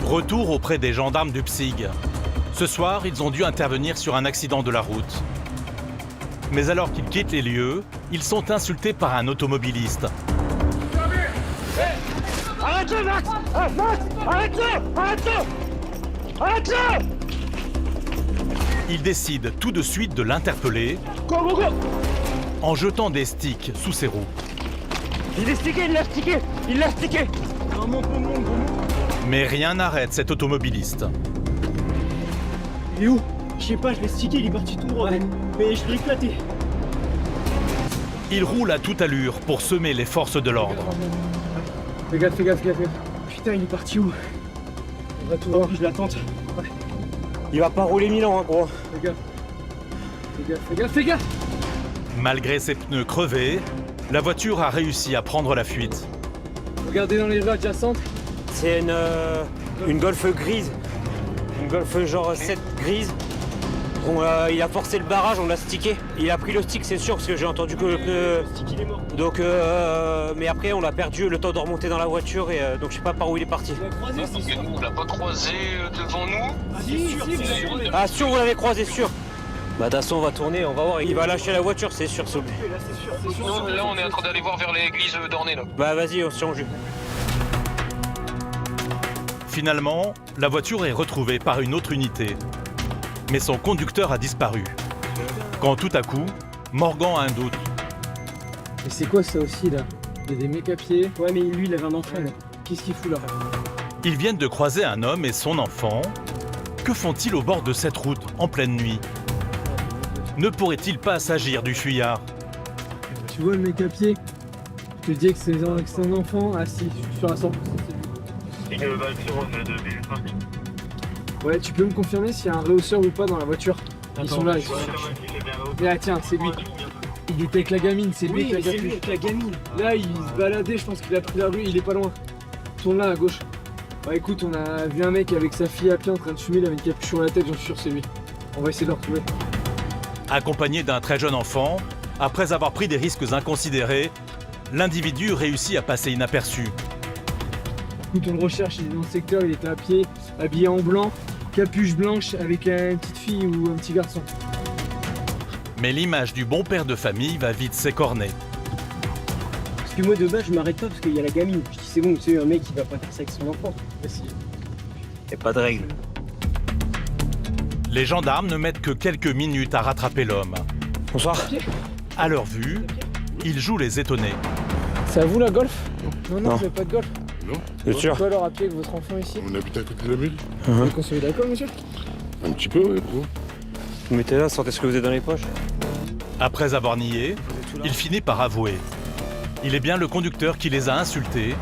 Retour auprès des gendarmes du PSIG. Ce soir, ils ont dû intervenir sur un accident de la route. Mais alors qu'ils quittent les lieux, ils sont insultés par un automobiliste. Arrête-le, Max! Max! Arrête-le! Arrête-le! Arrête-le! Ils décident tout de suite de l'interpeller en jetant des sticks sous ses roues. Il est stické, il l'a stické! Il l'a stické! Mais rien n'arrête cet automobiliste. Il est où? Je sais pas, je l'ai stické, il est parti tout droit. Mais je l'ai éclaté. Il roule à toute allure pour semer les forces de l'ordre. Fais gaffe, fais gaffe, fais gaffe. Putain, il est parti où? On va tout voir, je l'attends. Ouais. Il va pas rouler 1000 ans, hein, gros. Fais gaffe. Fais gaffe, fais gaffe, fais gaffe! Malgré ses pneus crevés, la voiture a réussi à prendre la fuite. Regardez dans les rues adjacentes. C'est une Golf grise. Une Golf genre 7 grise. Il a forcé le barrage, on l'a stické. Il a pris le stick, c'est sûr, parce que j'ai entendu que le pneu... Le stick, il est mort. Donc, mais après, on l'a perdu le temps de remonter dans la voiture, et donc je sais pas par où il est parti. On l'a croisé, c'est sûr. On l'a pas croisé devant nous. Ah, si, vous l'avez croisé. Ah, sûr, vous l'avez croisé, sûr. Bah, de toute façon, on va tourner, on va voir. Il va lâcher la voiture, c'est sûr, s'il vous plaît. Là, c'est sûr, c'est sûr. Non, là, on est en train d'aller voir vers l'église d'Ornay, là. Bah, vas-y, on se tient au jus. Finalement, la voiture est retrouvée par une autre unité. Mais son conducteur a disparu. Quand tout à coup, Morgan a un doute. Mais c'est quoi ça aussi là? Il y a des mecs à pied. Ouais, mais lui il avait un enfant là. Qu'est-ce qu'il fout là? Ils viennent de croiser un homme et son enfant. Que font-ils au bord de cette route en pleine nuit? Ne pourrait-il pas s'agir du fuyard? Tu vois le mec à pied? Je te dis que c'est un enfant. Ah si, je suis sûr à 100%. Ouais, tu peux me confirmer s'il y a un rehausseur ou pas dans la voiture? Ils sont là, ils sont là. Mais ah, tiens, c'est lui. Il était avec la gamine, c'est lui avec la gamine. Là, il se baladait, je pense qu'il a pris la rue, il est pas loin. Tourne là à gauche. Bah écoute, on a vu un mec avec sa fille à pied en train de fumer, il avait une capuche sur la tête, j'en suis sûr c'est lui. On va essayer de le retrouver. Accompagné d'un très jeune enfant, après avoir pris des risques inconsidérés, l'individu réussit à passer inaperçu. Écoute, on le recherche, il est dans le secteur, il était à pied, habillé en blanc, capuche blanche avec une petite fille ou un petit garçon. Mais l'image du bon père de famille va vite s'écorner. Parce que moi de base je m'arrête pas parce qu'il y a la gamine. Je dis c'est bon, tu sais, un mec qui va pas faire ça avec son enfant. Y'a pas de règle. Les gendarmes ne mettent que quelques minutes à rattraper l'homme. Bonsoir. À leur vue, ils jouent les étonnés. C'est à vous la golf? Non, Non. vous n'avez pas de golf. Non, Bien sûr. Pourquoi alors à pied avec votre enfant ici? on habite à côté de la mairie. Vous êtes consommé d'alcool, monsieur? Un petit peu, ouais, gros. Vous mettez là, sentez ce que vous avez dans les poches. Après avoir nié, il finit par avouer. Il est bien le conducteur qui les a insultés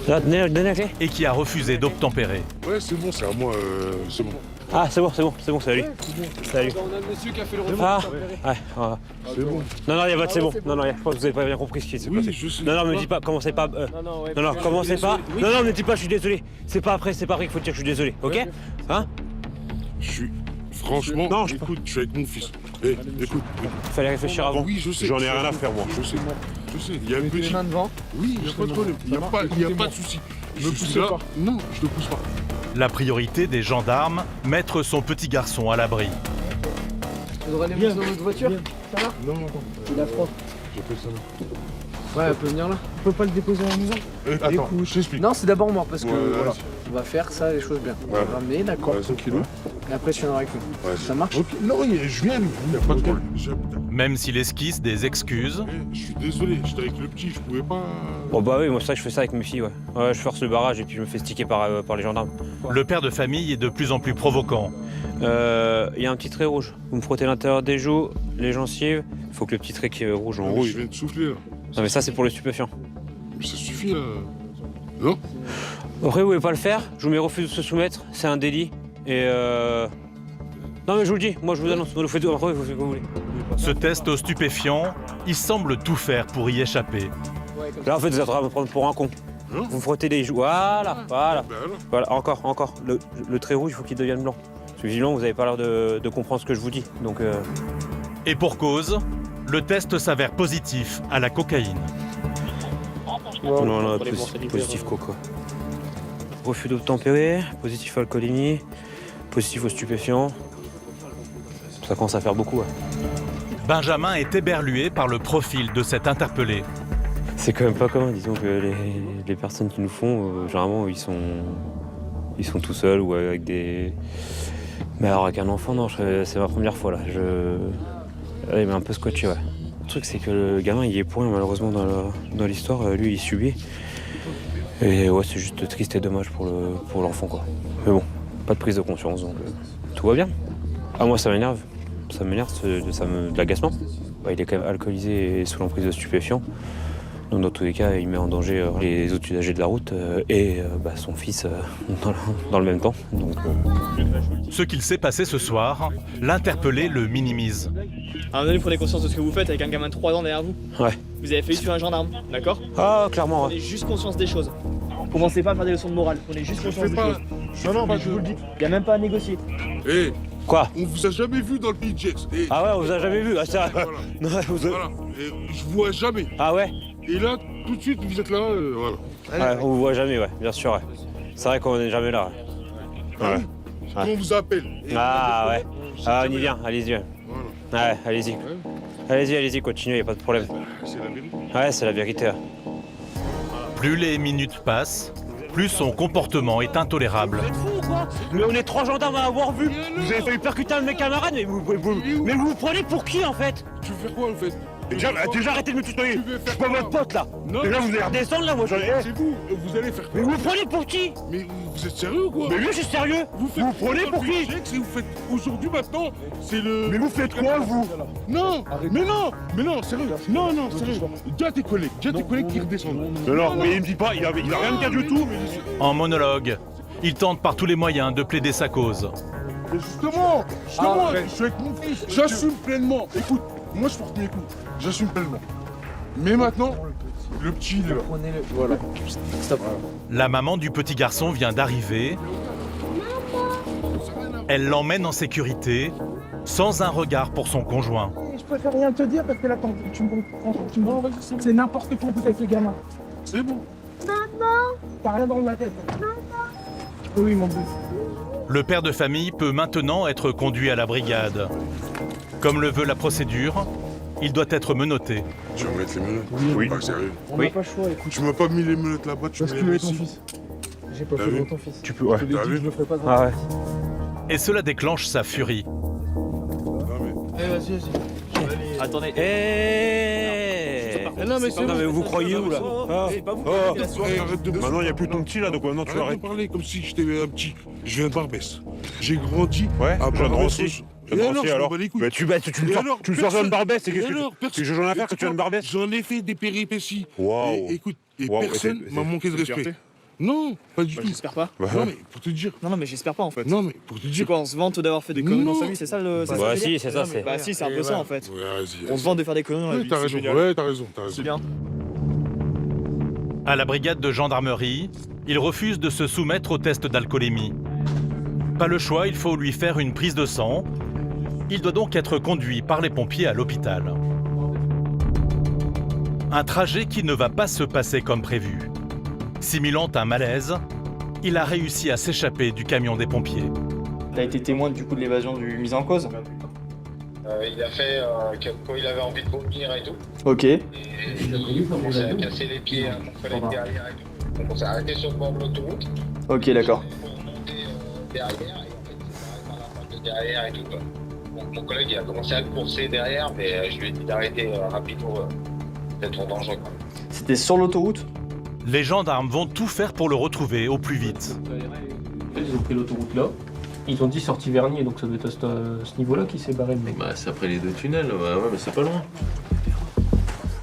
Là, donnez la clé. et qui a refusé d'obtempérer. Ouais, c'est bon, c'est à moi, c'est bon. Ah, c'est bon, c'est à lui. Salut. On a le monsieur qui a fait le refus. Ah, ouais, voilà. C'est bon. Non, il y a pas de c'est bon. Non, je pense que vous avez pas bien compris ce qui s'est Oui, passé. je sais. Non, me dis pas, commencez pas. Non, commencez pas. Non, me dis pas, je suis désolé. C'est pas après qu'il faut dire que je suis désolé, ok? Hein? Je suis... Franchement, Non, écoute, je suis avec mon fils. Écoute. Fallait réfléchir avant. Oui, je sais. J'en ai rien à faire, moi. Je sais. Il y a un Mettez les petit... mains devant. Oui, il n'y a pas de problème. Il n'y a pas de souci. Ne Je suis poussez là. pas. Non, je ne pousse pas. La priorité des gendarmes, mettre son petit garçon à l'abri. Vous aurez les mains dans votre voiture? Ça va? Non, Il a froid. j'ai fait ça. Ouais, elle peut venir là. On peut pas le déposer à la maison? Attends, je t'explique. Non, c'est d'abord moi parce que Ouais, voilà, vas-y. on va faire ça, les choses bien. On Ouais. va ramener, d'accord. Ouais, 5 kilos. Et après, tu viendras avec nous. Ouais, Ça marche? Ok, non, je viens. Il n'y a pas de problème. Même s'il esquisse des excuses, Je suis désolé, j'étais avec le petit, je pouvais pas... Bon, bah oui, moi, c'est ça, je fais ça avec mes filles, ouais. Ouais, je force le barrage et puis je me fais sticker par les gendarmes. le père de famille est de plus en plus provoquant. Il y a un petit trait rouge. Vous me frottez l'intérieur des joues, les gencives. Il faut que le petit trait qui est rouge en Je rouge. viens de souffler, là. Non, mais ça, c'est pour le stupéfiant. Ça suffit, là. Non? Après, vous pouvez pas le faire. Je vous mets refus de se soumettre. C'est un délit. Et non, mais je vous le dis. Moi, je vous annonce. Vous le faites après, vous faites ce que vous voulez. Ce test aux stupéfiants, il semble tout faire pour y échapper. Là, en fait, vous êtes en train de me prendre pour un con. Non. Vous me frottez les joues. Voilà. Ben alors. Voilà, encore. Le trait rouge, il faut qu'il devienne blanc. Parce que visiblement, vous avez pas l'air de comprendre ce que je vous dis. Donc, Et pour cause, le test s'avère positif à la cocaïne. non, positif coco. refus d'obtempérer, positif à l'alcoolémie, positif aux stupéfiants. Ça commence à faire beaucoup. Ouais. Benjamin est éberlué par le profil de cet interpellé. C'est quand même pas commun, disons que les personnes qui nous font, généralement ils sont tout seuls ou avec des... Mais alors avec un enfant, non, c'est ma première fois là. Là, il m'a un peu scotché, ouais. Le truc c'est que le gamin il est point malheureusement dans l'histoire, lui il subit. Et ouais, c'est juste triste et dommage pour l'enfant quoi. Mais bon, pas de prise de conscience donc tout va bien. Ah moi ça m'énerve. Ça m'énerve, de l'agacement. Il est quand même alcoolisé et sous l'emprise de stupéfiants. Donc dans tous les cas, il met en danger les autres usagers de la route et son fils dans le même temps. Donc, Ce qu'il s'est passé ce soir, l'interpellé le minimise. À un moment donné, prenez conscience de ce que vous faites avec un gamin de 3 ans derrière vous. Ouais. Vous avez failli tuer un gendarme, d'accord? Ah, clairement, Prenez juste conscience des choses. Commencez pas à faire des leçons de morale, prenez juste conscience des choses. Non, Je vous le dis, il n'y a même pas à négocier. Eh, Quoi? on vous a jamais vu dans le PJX. Eh, Ah ouais, on vous a jamais vu. Ah, ça... voilà. Non, Voilà. Et je vous vois jamais. Ah ouais? Et là, tout de suite, vous êtes là, voilà. Ouais, on vous voit jamais, ouais, bien sûr, ouais. C'est vrai qu'on n'est jamais là. Ouais. On vous appelle. Et Ah ouais. Ah, on y jamais vient, là. allez-y. Ouais, Voilà. allez-y. Allez-y, continuez, y a pas de problème. C'est la vérité. Ouais, c'est la vérité. Plus les minutes passent, plus son comportement est intolérable. Vous êtes fous ou quoi? Mais on est 3 gendarmes à avoir vu. Vous avez failli percuter un de mes camarades, mais vous vous prenez pour qui en fait? Tu veux faire quoi, en fait? Déjà arrêtez de me tutoyer. Tu veux Je faire suis pas quoi? votre pote là. Non. Déjà vous allez redescendre là, moi j'en ai. C'est vous allez faire quoi? Mais vous vous prenez pour qui? Mais vous êtes sérieux, quoi? Mais lui, je suis sérieux. Vous prenez pour qui? Et vous faites aujourd'hui, maintenant, c'est le... Mais vous faites quoi vous? Non, mais non, sérieux. Non, sérieux. Dis à tes collègues qui redescendent. Non, mais il me dit pas, il a rien de cas du tout. En monologue, il tente par tous les moyens de plaider sa cause. Mais justement, je suis avec mon fils. J'assume pleinement. Écoute, moi je porte mes coups. J'assume pleinement. Mais maintenant, le petit, il est là. Voilà. La maman du petit garçon vient d'arriver. Elle l'emmène en sécurité, sans un regard pour son conjoint. Je préfère rien te dire parce que là, tu me comprends. C'est n'importe quoi avec le gamin. C'est bon. T'as rien dans la tête. Oui, mon Dieu. Le père de famille peut maintenant être conduit à la brigade. Comme le veut la procédure, il doit être menotté. Tu vas mettre les menottes? Oui. Pas sérieux. On n'a pas le choix, écoute. Tu m'as pas mis les menottes là-bas, tu Parce me que les tu mets es ton ici. fils. J'ai pas T'as fait vu? devant ton fils. Tu peux, ouais. Je te l'ai T'as dit, vu? je le ferai pas. Ah ouais. Et cela déclenche sa furie. Non mais... Allez, vas-y. Attendez. Non mais vous croyez où là? C'est pas vous. Eh, arrête de... Maintenant, il n'y a plus ton petit là, donc maintenant tu Arrête arrêtes. de parler comme si j'étais un petit. Je viens de Barbès. J'ai grandi Ouais, à j'adore Barbès. aussi. Et J'adore alors, aussi, je m'en alors. bats les couilles. Bah, tu me Et sors, alors, tu me sors personne- de Barbès, c'est et qu'est-ce alors, que personne- j'en ai à faire que tu viens de Barbès? J'en ai fait des péripéties. Waouh. Et écoute, et Waouh, personne et c'est- m'a manqué de c'est respect. fierté. Non, pas du tout. J'espère pas. Bah, Non, mais pour te dire. Non, mais j'espère pas en fait. Non, mais pour te C'est dire. quoi, on se vante d'avoir fait des conneries dans Non. sa vie, c'est ça le. Bah le si, délire c'est ça, c'est... Bah si, c'est un peu ça en fait. Ouais, vas-y. On se vante de faire des conneries dans la Ouais, vie. t'as c'est raison. génial. Ouais, t'as raison. C'est bien. À la brigade de gendarmerie, il refuse de se soumettre au test d'alcoolémie. Pas le choix, il faut lui faire une prise de sang. Il doit donc être conduit par les pompiers à l'hôpital. Un trajet qui ne va pas se passer comme prévu. Simulant un malaise, il a réussi à s'échapper du camion des pompiers. T'as été témoin du coup de l'évasion du mis en cause. Il a fait quand il avait envie de vomir et tout. Ok. Et il commençait à casser les pieds à mon collègue derrière et tout. Donc on s'est arrêté sur le bord de l'autoroute. Ok, d'accord. Pour monter derrière et en fait il s'est arrêté par la porte de derrière et tout quoi. Donc mon collègue il a commencé à le courser derrière mais je lui ai dit d'arrêter rapidement, d'être trop dangereux quoi. C'était sur l'autoroute. Les gendarmes vont tout faire pour le retrouver au plus vite. Ils ont pris l'autoroute là. Ils ont dit sortie Vernier, donc ça doit être à ce niveau-là qu'il s'est barré le mec. Bah, c'est après les 2 tunnels, ouais, mais c'est pas loin.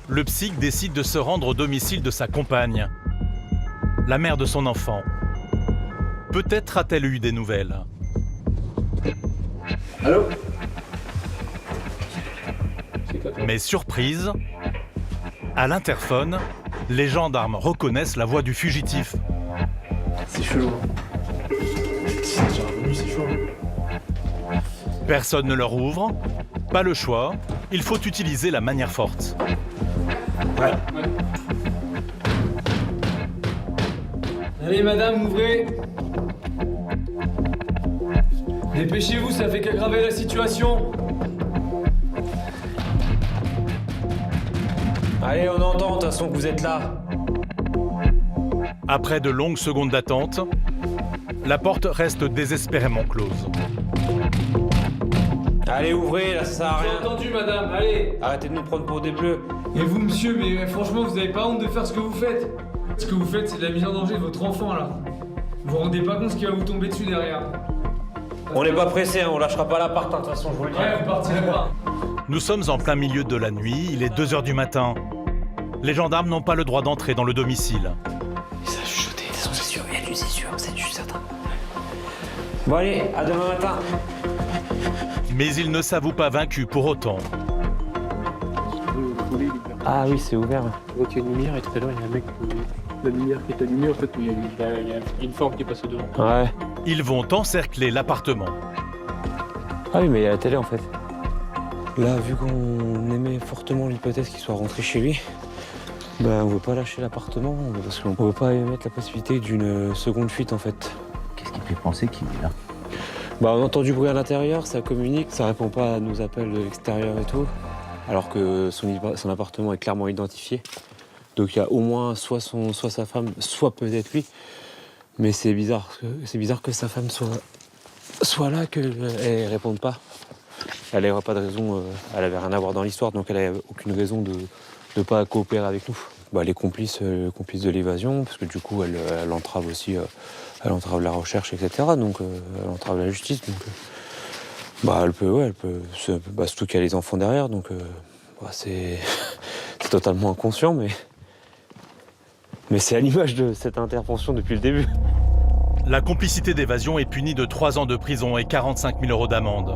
Le psy décide de se rendre au domicile de sa compagne, la mère de son enfant. Peut-être a-t-elle eu des nouvelles. Allô? Mais surprise, à l'interphone, les gendarmes reconnaissent la voix du fugitif. C'est chelou. C'est déjà revenu, c'est chaud. Personne ne leur ouvre, pas le choix, il faut utiliser la manière forte. Allez madame, ouvrez. Dépêchez-vous, ça fait qu'aggraver la situation. Allez, on entend de toute façon que vous êtes là. Après de longues secondes d'attente, la porte reste désespérément close. Allez, ouvrez, là ça sert à J'ai rien. entendu madame, allez. Arrêtez de nous prendre pour des bleus. Et vous monsieur, mais franchement vous avez pas honte de faire ce que vous faites. Ce que vous faites c'est de la mise en danger de votre enfant là. Vous vous rendez pas compte ce qui va vous tomber dessus derrière. On n'est pas pressé, hein, on lâchera pas l'appart, de toute façon, je vous le dis. Ouais, vous partirez pas. Nous sommes en plein milieu de la nuit, il est 2 heures du matin. Les gendarmes n'ont pas le droit d'entrer dans le domicile. Ça a chuchoté, c'est sûr, il y a du c'est sûr, c'est certain. Bon allez, à demain matin. Mais ils ne s'avouent pas vaincus pour autant. Ah oui, c'est ouvert. Je vois qu'il y a une lumière et tout à l'heure, il y a un mec, la lumière qui est allumée, en fait, il y a une forme qui est passée devant. Ouais. Ils vont encercler l'appartement. Ah oui, mais il y a la télé en fait. Là, vu qu'on aimait fortement l'hypothèse qu'il soit rentré chez lui, ben on veut pas lâcher l'appartement parce qu'on veut pas émettre la possibilité d'une seconde fuite en fait. Qu'est-ce qui te fait penser qu'il est là? Bah on entend du bruit à l'intérieur, ça communique, ça répond pas à nos appels de l'extérieur et tout, alors que son appartement est clairement identifié. Donc il y a au moins soit sa femme, soit peut-être lui. Mais c'est bizarre que sa femme soit là, qu'elle réponde pas. Elle n'aurait pas de raison, elle avait rien à voir dans l'histoire, donc elle n'avait aucune raison de ne pas coopérer avec nous. Bah, elle est complice de l'évasion, parce que du coup elle entrave aussi, elle entrave la recherche, etc. Donc elle entrave la justice. Donc elle peut, surtout qu'il y a les enfants derrière, donc c'est totalement inconscient, mais c'est à l'image de cette intervention depuis le début. La complicité d'évasion est punie de 3 ans de prison et 45 000 € d'amende.